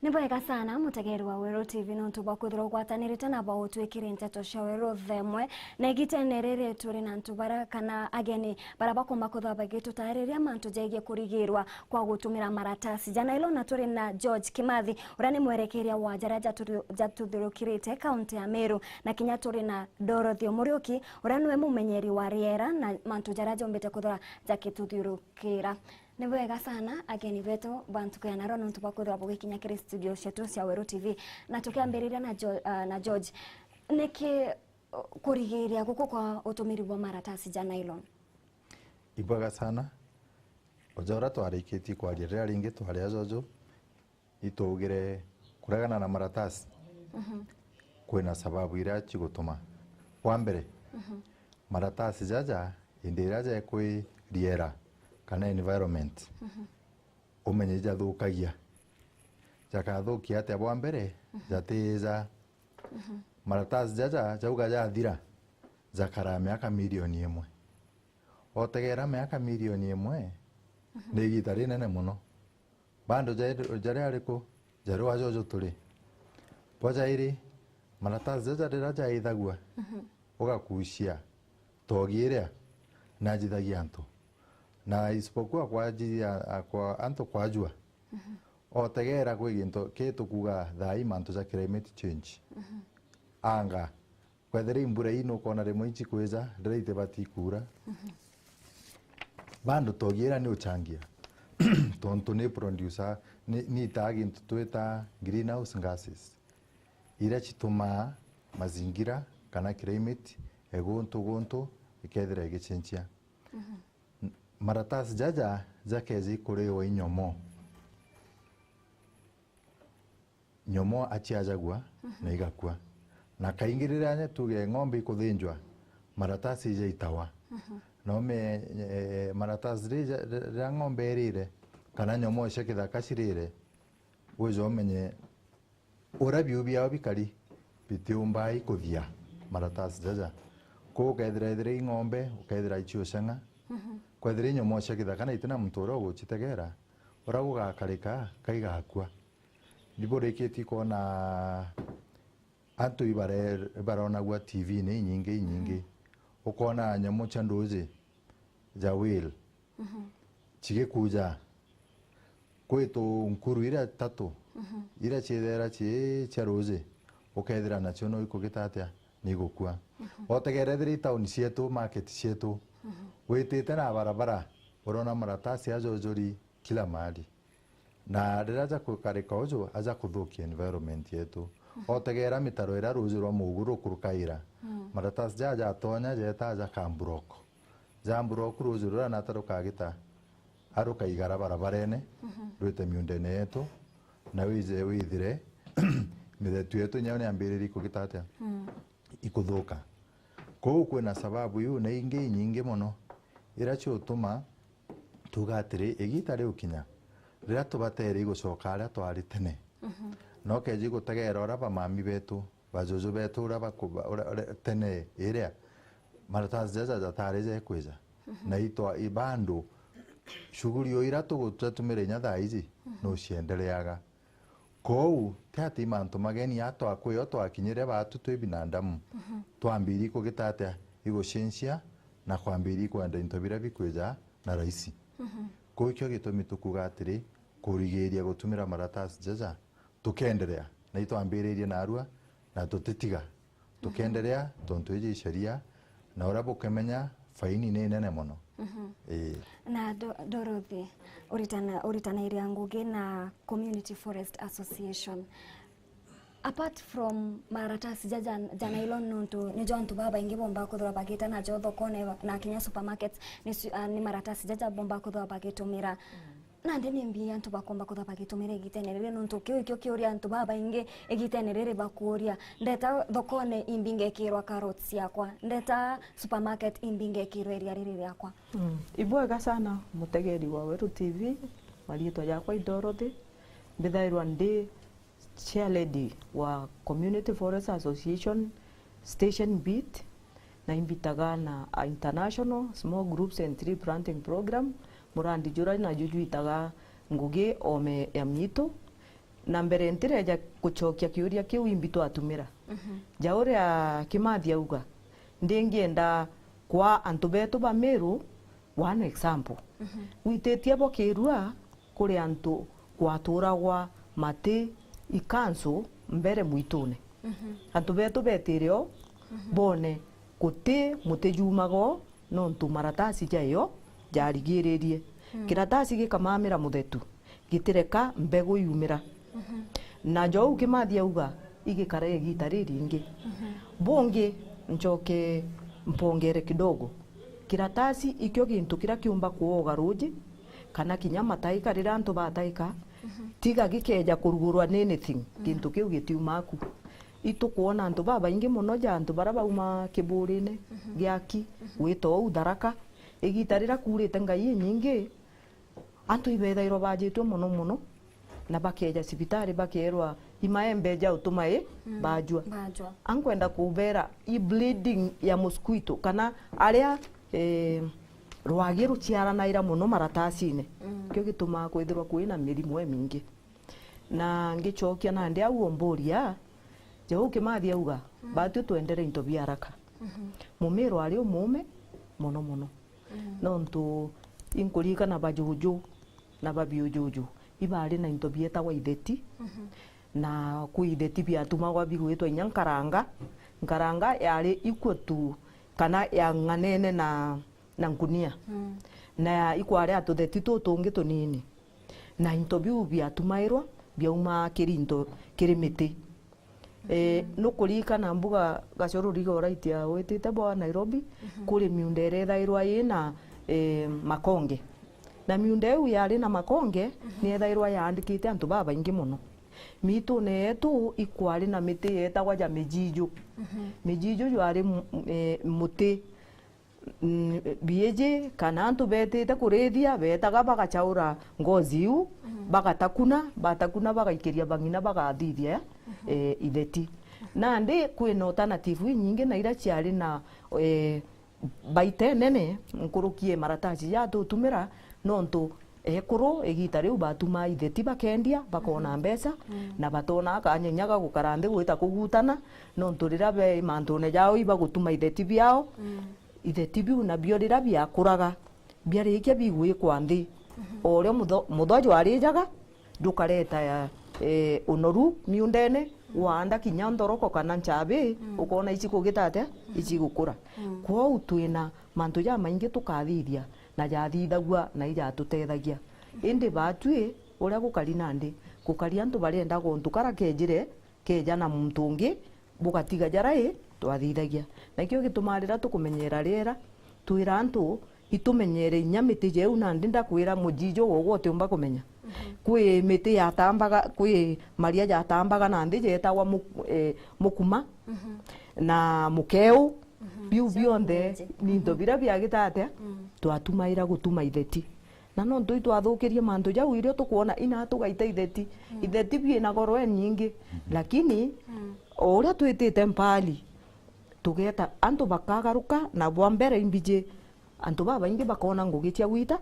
Nibwega sana mutegeri wa Meru TV no tuba kuthiro gwatanirite na bawo twikire nteto cia Meru themwe na igitenerere turi na ntubara kana ageni barabakoma kuthaba gitu tariria mantu jegie kurigirwa kwa gutumira maratasi jana ilo na turi na George Kimathi urani Mwerekeria wa jaraja jatuthurukirite kaunti ya Meru na kinya turi na Dorothy Muriuki urani we Mumenyeri wa Riera na mantu jaraja umbete kuthora jakituthurukira. Nibwega sana ageni betu bantu kwa naro no tubakuthwa bugikinya kiri studio shetu cia Meru TV na tukiambirira na George niki kurigiria guko kwa utumiri wa maratasi ja nylon. Ibwega sana ojora twarikiti kwa rira ringi twaria jojo itugire kuragana na maratasi kwina sababu ira chigutuma kwa mbere maratasi jaja indira je kwi Riera kana environment umenye jathukagia jakathukia ate bwa mbere jatiza maratasi jaja jauga jathira jakara miaka milioni 1 otegera miaka milioni 1 ni gitari nene muno bando jari ariko jaro ajojo turi pojairi maratasi jaja diraja ithagua ugakucia togiria na jithagia antu na isipokuwa kwa ajili kwa anto kwa jua otegera kwe ginto kitu kuga thai mantu za climate change anga kwethera imbura ino kona rimwe ichi kweza ndiraite bati kura bando togira ni uchangia tonto ni producer ni tagi tweta greenhouse gases ira chituma mazingira kana climate egonto ikethera igichenjia maratasi jaja jakezi kuriwa nyomo achiajagua na igakua na kaingirira nya tuge ng'ombe ikuthinjwa maratasi je itawa no me maratasi ra ng'ombe irire kana nyomo shekitha kashirire ujo menye urabi ubia bikari bitiumba ikuthia maratasi jaja ko kaithira ng'ombe ukaithira ichiushanga kwethira nyomo shekitha kana itina mutoro guchitegera uragugakarika kaigakua ndiboriketi kona antu ibarona gwa TV ni nyingi ukona nyomo chandoze ja whale chige kuja kwetu nkuru ira tatu ira chedera charoze ukaithira nachono ikugitatia nigukua otegerethira town cietu market cietu witite na barabara urona maratasi ajojori kila mahali na riraja kukarika ujo aja kuthukia environment yetu otegera mitaro ira ruzirwa muguru kurukaira maratasi jaja tonya jeta aja kamburoko jamburoko ruzirwa na tarukagita aruka igara barabarene rwite miundene yetu na wize withire mithetu yetu nyone ambiriri kugitatia ikuthuka ko kwina sababu yu na ingi nyingi muno ira chotuma tugatire igita ri ukinya rira tubatere igucoka aria twari tene no keji gutegera ora bamami betu bajojo betu ura tene iria maratasi jaja jatari je kweza na itwa ibando shughuli yo ira tugutumire nya thaizi no ciendereaga kou tati mantu mageni atwa kwiyo twakinyire batu twi binadamu twambiri kugitatia igushensia na kwambiri kwenda into bira bikweja na raisi ko ikyo gitumi tukugatiri kurigeria gutumira maratasi jaja tukenderea na itwambiririe na arua na tutitiga tukenderea tontuji sheria na urabo kemenya faini ni nene muno na Dorothy uritana iria ngugi na Community Forest Association apart from maratasi jaja jana ilo nuntu ni jontu baba ingi bomba kuthwa bagita na jotho kone na kinya supermarkets ni maratasi jaja bomba kuthwa bagitumira na ndeni mbia ntu bakomba kuthwa bagitumira igitenerere nuntu kyo kiuria ntu baba ingi igitenerere bakuria ndeta thokone imbinge kirwa carrots yakwa ndeta supermarket imbinge kirwa ria riri yakwa ibwega sana mutegeri wa Meru TV walietwa yakwa Dorothy mbithairwa ndi chair lady wa Community Forest Association Station Beat na imbitaga na International Small Groups and Tree Planting Program murandi jura na juju itaga ngugi ome ya mnyito na mbere ntireja gucokia kiuria kiu imbi twatumira ja uria Kimathi auga ndingienda kwa antu betu ba Meru one example witetie bo kirua kuri antu kwaturagwa mati ikansu mbere mwitune antu betu betirio bone kuti mutejumago nontu maratasi jayo jarigiririe kiratasi gikamamira muthetu gitireka mbegu yumira na jo Kimathi auga igikare gitariri ingi bonge njoke mpongere kidogo kiratasi ikyo gintu kira kiumba kuoga ruji kana kinyama taika rira antu bataika tiga gikeja kurugurwa anything gintu kiu gitiumaku itu kuona antu baba ingi muno ja antu bara bauma kiburine giaki wito utharaka igitarira kurite ngai nyingi antu ibethairo bajitwo muno na bakeja sibitari bakerwa imaembe ja utumae bajwa ankwenda kubera i bleeding ya mosquito kana aria rwagiru ciara naira muno maratasine kyo gituma kwithirwa kwina mirimo mingi na ngichokia na ndia uomboria je Kimathi auga batu twendere into biaraka mumero ari umume muno nontu inkulika na bajuju na babiujuju ibari na into bieta wa ideti na kuideti biatuma wa bigwetwa nyankaranga nkaranga yari ikwetu kana ya nganene na ngunia na ikware atutheti tutungi tunini na into biu biatumairwa biauma kirinto kirimiti nukulika na mbuga gacoro rigo right ya wetite bwa Nairobi kuri miundere thairwa ina makonge na miunde u yari na makonge ni thairwa yaandikite antu baba ingi muno mitu netu ikwari na miti etagwa ja mejiju mejiju yari muti bieje kana antu betete kurethia betaga bagachaura ngozi u bagatakuna bagaikiria bangina bagathithia itheti na ndi kwina alternative nyingi na ira ciari na baite nene nkurukie maratasi ya tutumira nontu ekuru egita riu batuma itheti bakendia bakona mbeca na batona kanyenyaga gukarande gwita kugutana nontu rira be mantune jao iba gutuma itheti biao itheti biu na bio rira biakuraga biarikia bigwikwa nthi orio muthojo arijaga ndukareta ya unoru miundene wanda kinya ndoroko kana nchabe ukona ici kugitate ici gukura kwa utwina mantu ja maingi tukathithia na jathithagua na ija tutethagia indi batue uria gukari nandi gukari antu barenda guntukara kejire keja na muntu ungi bugatiga jarai twathithagia na kio gitumarira tukumenyera Riera twira antu itumenyere nyamiti jeu na ndinda kwira mujijo wogote umba kumenya kwi miti yatambaga kwi maria yatambaga na ndi jetagwa mukuma na mukeu biu bionde ninto bira biagitate twatumaira gutuma itheti na no ndu twathukirie mantu jau irio tukuona ina tugaita itheti biena goro nyingi lakini oria twitite mpali tugeta antu bakagaruka na bwa mbere imbije antu baba ingi bakona ngugi cia gwita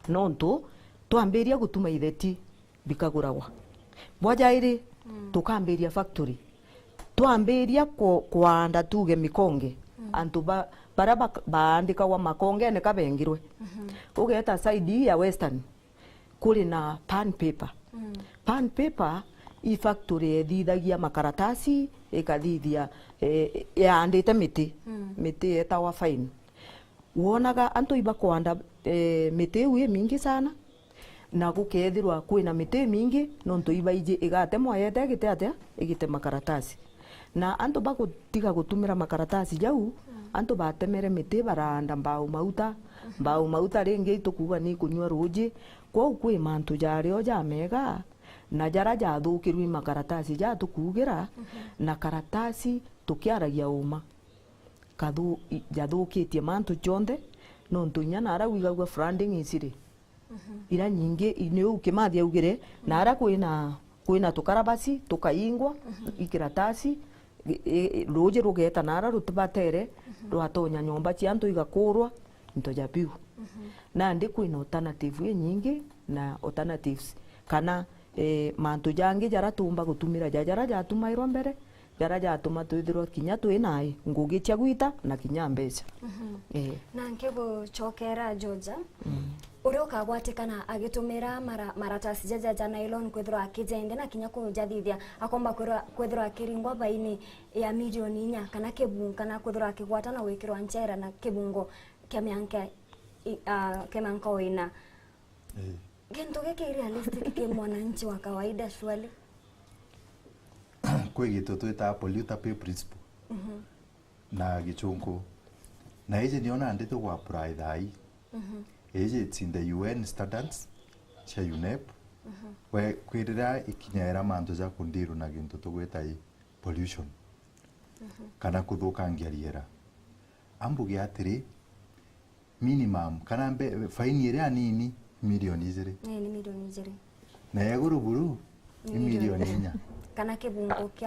nontu twambiria gutuma itheti bikaguragwa bwajairi tukambiria factory twambiria kwanda tuge mikonge antu bara baandika wa makonge ne kabengirwe ugeta side ya western kuri na pan paper i factory ethithagia makaratasi ikathithia yaandite miti etawa fine wonaga antu iba kwanda miti uye mingi sana na gukethirwa kwina miti mingi nontu iba ije igate moyete gite atia igite makaratasi na antu bagutiga gutumira makaratasi jau antu batemere miti baranda mbao mauta ringi tukuga ni kunywa ruji kwa ukwe mantu jario jamega na jara jathukirwi makaratasi ja tukugira na karatasi tukiaragia uma kathu jathukitie mantu jonde nontu nyana ara wigagwa funding isiri ira nyingi ineu Kimathi augire na ara kwina tukarabasi tukaingwa ikiratasi roje rugeta nara rutubatere rwatonya nyomba cia antu igakurwa into jabiu na ndi kwina alternative nyingi na alternatives kana mantu jangi jara tumba gutumira jara jatuma iro mbere jara jatuma twithirwa kinya twi nai ngugi cia gwita na kinya mbeca na nkego chokera Georgia uri ukagwatikana agitumira maratasi jaja nylon kwithirwa akijende na kinya kujathithia akomba kwithirwa akiringwa baini ya milioni 4 kana kibungo kana kwithirwa akigwatana wikirwa nchera na kibungo kia mianka kemanka wina gento geke realistic ke mwananchi wa kawaida shwali kwe gitu twita polluter pay principle na gichungu na hizi niona ndito kwa apply thai hizi it's in the UN standards cha UNEP we kwirira ikinyera mantu za kundiru na gintu tugwita pollution kana kuthukangia riera ambuge atiri minimum kana mbe faini ire anini milioni 2 ni milioni 2 na yaguru buru milioni 4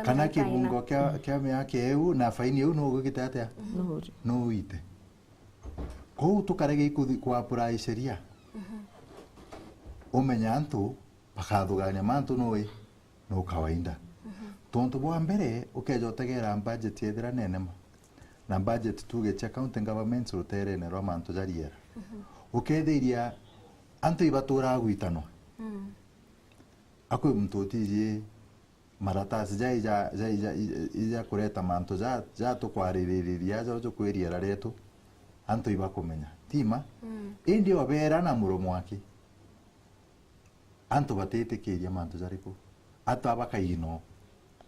kana kibungo kia miaka eu na faini eu no gukita atia no uite ko tukarege ikuthi kwa apply sheria umenya antu bakathugania mantu no kawaida tontu bwa mbere ukejotegera budget yethira nene ma na budget tuge cha county government rotere ne romanto jariera ukethiria antu ibatura gwitano akwe mtotije maratasi ja kureta manto ja to kwaririria jo kwiriera retu antu ibakumenya tima indi wabera na muromo wake antu batetikiria manto jariku ata bakaino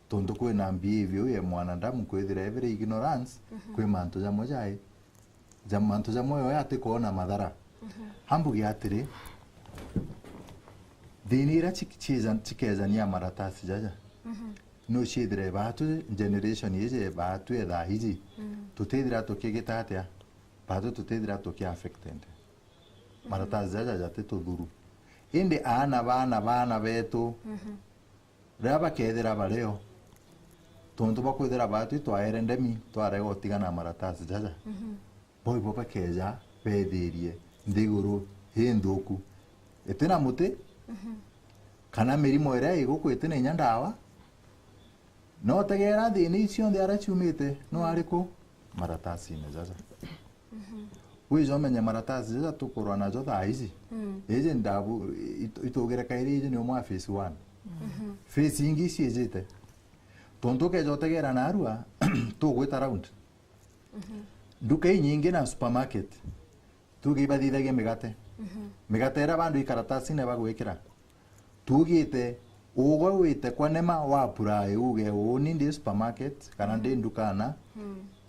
tondu kwe na behavior ya mwanadamu kwithira every ignorance kwe manto ja mojai manto ja moyo yate kuona madhara hambugi atiri dinira chikezania maratasi jaja no shidre batu generation yeze batu eda hizi tutedira tokegeta atia batu tutedira toke affected maratasi jaja jate tuduru inde bana betu raba kedira baleo tonto bakwithira batu twaerendemi twarego tigana maratasi jaja boy boba keja pedirie ndiguru hinduku etena muti kana mirimo ira igukwite ne nyandawa no tegera thini icio ndi arachumite no ariku maratasi ne jaja wizo menya maratasi jaja tukurwa nazo thaizi eje ndabu itogera kairi eje no mwa phase 1 phase ingi ciejete tonto ke jotegera narua tugwita round duka nyingi na supermarket tugibathithagia migate era bandu ikaratasi ne bagwikira tugite ugo wite kwa nema wa purai uge uni ndi supermarket kana ndi ndukana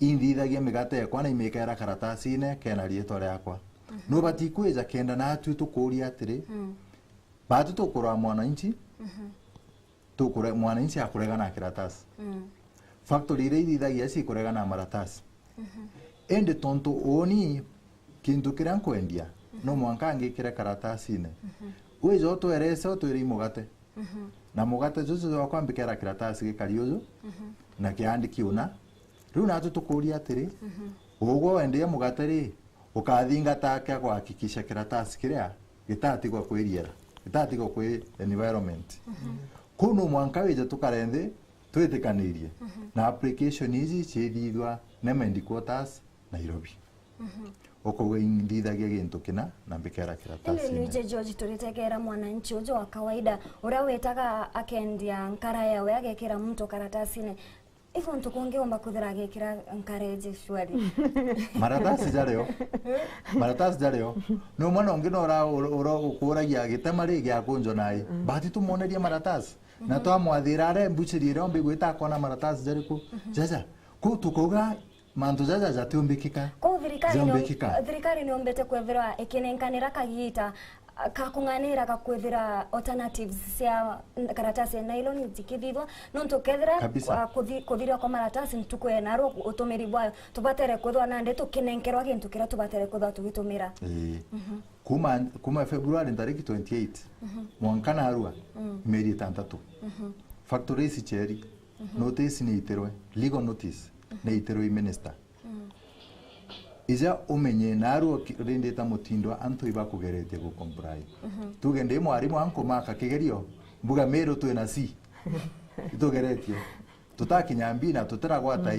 indithagia migate kwa na imekera karatasi ne kena rieto riakwa no batikweja kenda na atu tukuria atiri batu tukura mwananchi tukura mwananchi akurega na karatasi factory ire indithagia si kurega na maratasi ende tonto oni kintu kiran kwendia no mwanka ngikira karatasi ne wezo to eresa to iri mugate na mugate zozo wa kwambikira karatasi gikariozo na kiandiki una runa tutukuria atiri ugo endie mugate ri ukathinga take kuhakikisha karatasi kiria gitati kwa kwiriera gitati kwa kwi environment kuno mwanka weje tukarende twetikanirie na application hizi chithithwa na Mendiquotas Nairobi okogwe indithagia gintu kina na mbikera karatasi ile nije George turitegera mwananchi ujo wa kawaida uria wetaga akendia nkara yawe agekira mtu karatasi ne ifo ntukongeomba kuthira agekira nkareje shwari maratasi jareo no mwana ongino ora ukuragia gitema ri gya kunjo nai bati tumoneria maratasi na to amwathirare mbuchiri rombe gwita kona maratasi jariku jaja ku tukoga mantu jaja jatumbikika ko thirikari ni ombete kwethira ikinenkanira kagita kakunganira kakwethira alternatives cia karatasi ya nylon zikithithwa no tukethira kuthira kwa maratasi ntukwe naro utumiri bwayo tubatere kwethwa na ndeto kinenkerwa gintu kira tubatere kwethwa tugitumira kuma February tariki 28 mwankana arua meri 3 factory si cheri notice ni iterwe legal notice na iterwe minister iza umenye naru rindeta mutindo antu iba kugerete ku comply tugende mwarimu anko maka kigerio mbuga Meru twina C itugeretie tutakinya mbina tutiragwata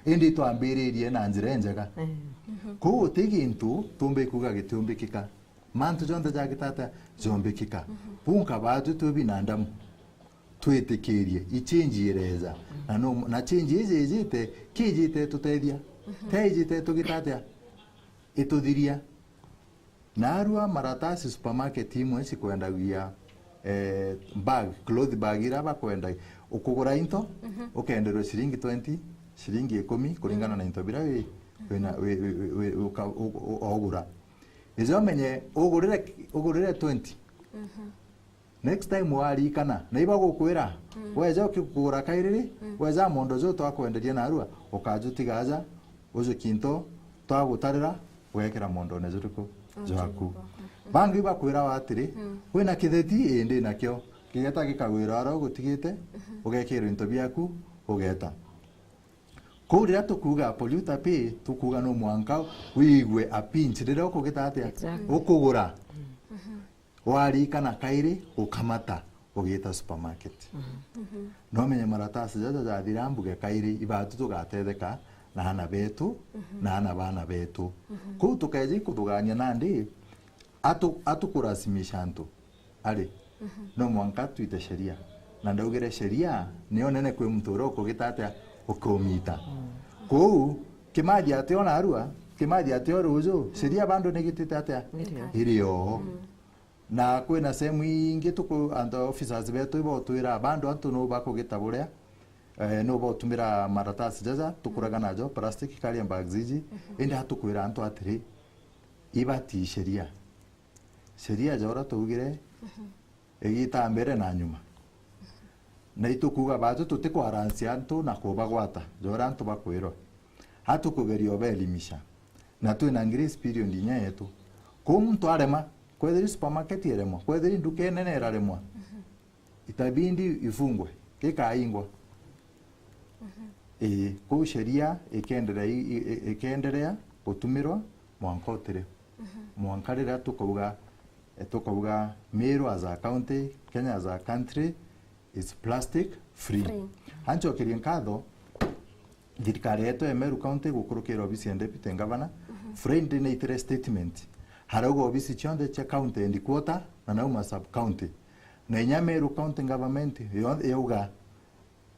indi twambiririe na njira njega ko tigintu tumbe kuga gitumbikika mantu jonte jagitata zombikika punka batu tubinandamu twitikirie ichange ireza na change izite kijite tutethia tejite tugitatia ituthiria narua Maratati supermarket imwe cikwendagia bag cloth bag ira bakwenda ukugura into ukenderwo ciringi 20 ciringi 10 kuringana na into bira we ogura izo menye ugurire 20 next time wari kana na iba gukwira weja ukigura kairiri weja mondo zo twakwenderia narua ukajutigaza uzo kinto twagutarira wekera mondo nezuriko jaku bangi bakwira watiri wina kitheti indi nakyo kigeta gikagwira aro gutigite ugekira into biaku ugeta kuria tukuga polluter pay tukuga no mwanka wigwe a pinch rira ukugitatia ukugura wari kana kairi ukamata ugita supermarket no menye Maratati jaja jathirambuge kairi ibatu tugatetheka na hana betu na hana bana betu ku tukaje kuduganya nandi atukurazimisha antu ari no mwanka tuite sheria na ndaugire sheria niyo nene kwe mtoro kugitatia ukomita ku Kimathi ationa arua Kimathi atiora uzo sheria bando negitite atia irio na kwina sehemu ingi tuku anda officers betu ibo twira bando antu no bakugita buria no botumira Maratati jaja tukuraga najo plastic carrier bags iji indi hatukwira antu atiri ibati sheria jora tugire egita mbere na nyuma na itukuga batu tutikwaransia antu na kubagwata jora antu bakwiro hatukugerio belimisha na twina grace period nya yetu kumtu arema kwethiri supermarket iremwa kwethiri nduke nene iraremwa itabindi ifungwe kikaingwa ko sheria ikenderea gutumirwa mwankotire mwankarira tukauga Meru as a county, Kenya as a country is plastic free. Hancho kirin kado thirikari yetu Meru county gukurukira obisi and deputy governor friend in a statement harago obisi chonde cha county and quota na nauma sub county na inya Meru county government yauga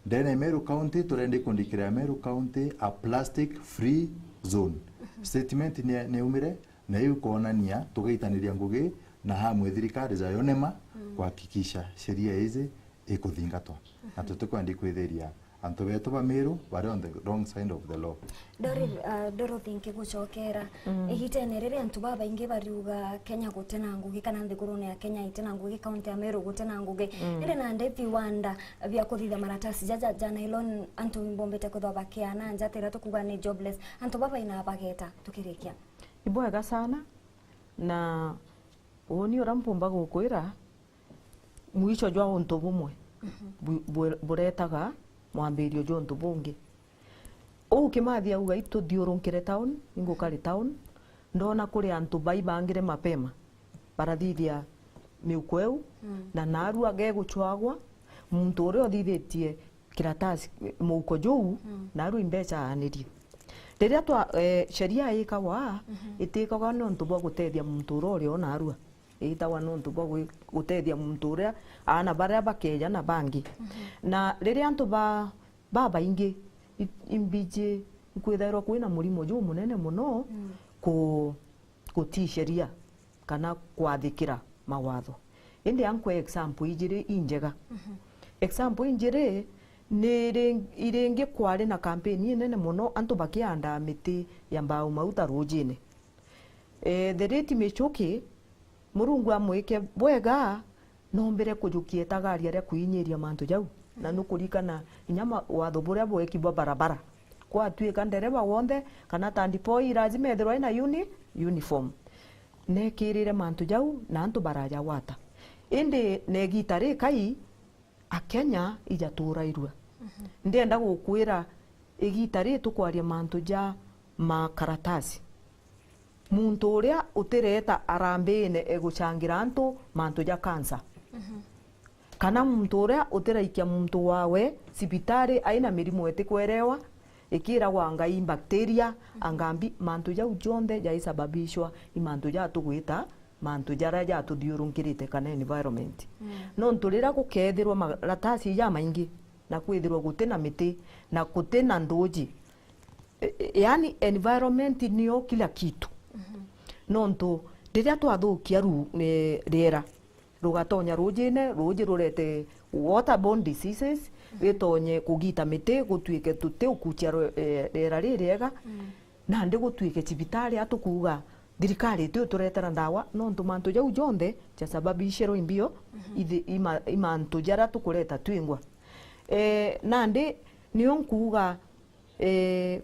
then Meru county turendi kundikira Meru county a plastic free zone statement ni umire na yukonania tugaitaniria ngugi na hamwe thirikari za yonema kuhakikisha sheria hizi ikuthingatwa na tutukwandi kwithiria antu betu ba Meru bari on the wrong side of the law. Dorothy nkigucokera ihitene riri antu baba ingi bariuga Kenya gutena ngugi kana nthigurune ya Kenya itena ngugi county ya Meru gutena ngugi iri na ndepi wanda bya kuthitha Maratati jaja Nylon antu mbombete kuthoba kiana njatira tukuga ni jobless antu baba ina bageta tukirikia ibwega sana na oni orampumba gukwira mwicho jwa untu bumwe buretaga mwambirio jwa untu bungi Kimathi auga itu thiurunkire town ingukari town ndona kuri antu baibangire mapema barathithia miukweu na narua geguchwagwa muntu uria othithitie kiratasi muko juu narua imbeca anirio riria twa sheria ikagwa itikaga no ntu bwa gutethia muntu uria ona arua itawa no ntu bwa gutethia muntu uria ana baria bakeja na bangi na riria antu baba ingi imbije kwithairwo kwina murimo juu munene muno guti sheria kana kwathikira mawatho indi ankwe example ijiri injega example injiri ni iringi kwari na campaign nene muno antu bakianda miti ya mbao mauta rujine the rate mechoki murungu amwike bwega nombere kujukie tagari aria kuinyiria mantu jau na nukurikana inyama watho buria bwekibwa barabara kwa tuika ndereba wonde kana tandipoi lazima ethirwa ina uniform nekirire mantu jau na antu baraja wata indi negitari kai a Kenya ijaturairwa ndienda gukwira igitari tukwaria mantu ja makaratasi muntu uria utireta arambine eguchangira antu mantu ja cancer kana muntu uria utiraikia muntu wawe sibitari aina mirimu etikwerewa ikiragwa ngai bacteria angambi mantu jau jonde jaisababishwa imantu ja tugwita mantu jara ja tuthiurungirite kana environment no nturira gukethirwa maratasi ya maingi na kwithirwa gutena miti na gutena ndoji yani environment niyo kila kitu no ntu riria twathukia riera rugatonya rujine ruji rurete waterborne diseases witonye kugita miti gutuike tuti ukucia riera ririega na ndi gutuike cibitari atukuga thirikari tu turetera ndawa no ntu mantu jau jonde cha sababishero imbio imantu jara tukureta twingwa na ndi niyo nkuga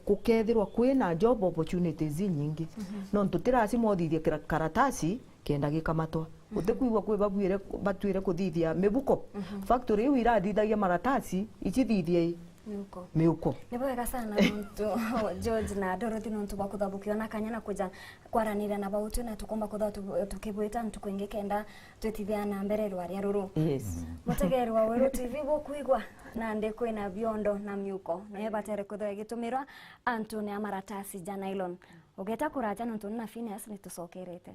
kukethirwa kwina job opportunities nyingi no ntu tirasi mothithia karatasi kenda gikamatwa utikuigwa kwi babwire batwire kuthithia mibuko factory iu irathithagia maratasi ichithithia miuko ni wega sana muntu George na Dorothy nuntu bakuthabukio na kanya na kuja kwaranira na bautu na tukomba kutha tukibwita ntukwingi kenda twitithia na mbere rwaria ruru mutegeri wa Weru TV bukuigwa na ndi kwina biondo na miuko na yebatere kutha gitumirwa antu ne amaratasi ja nylon ugeta kuraja nuntu na finance ni tusokerete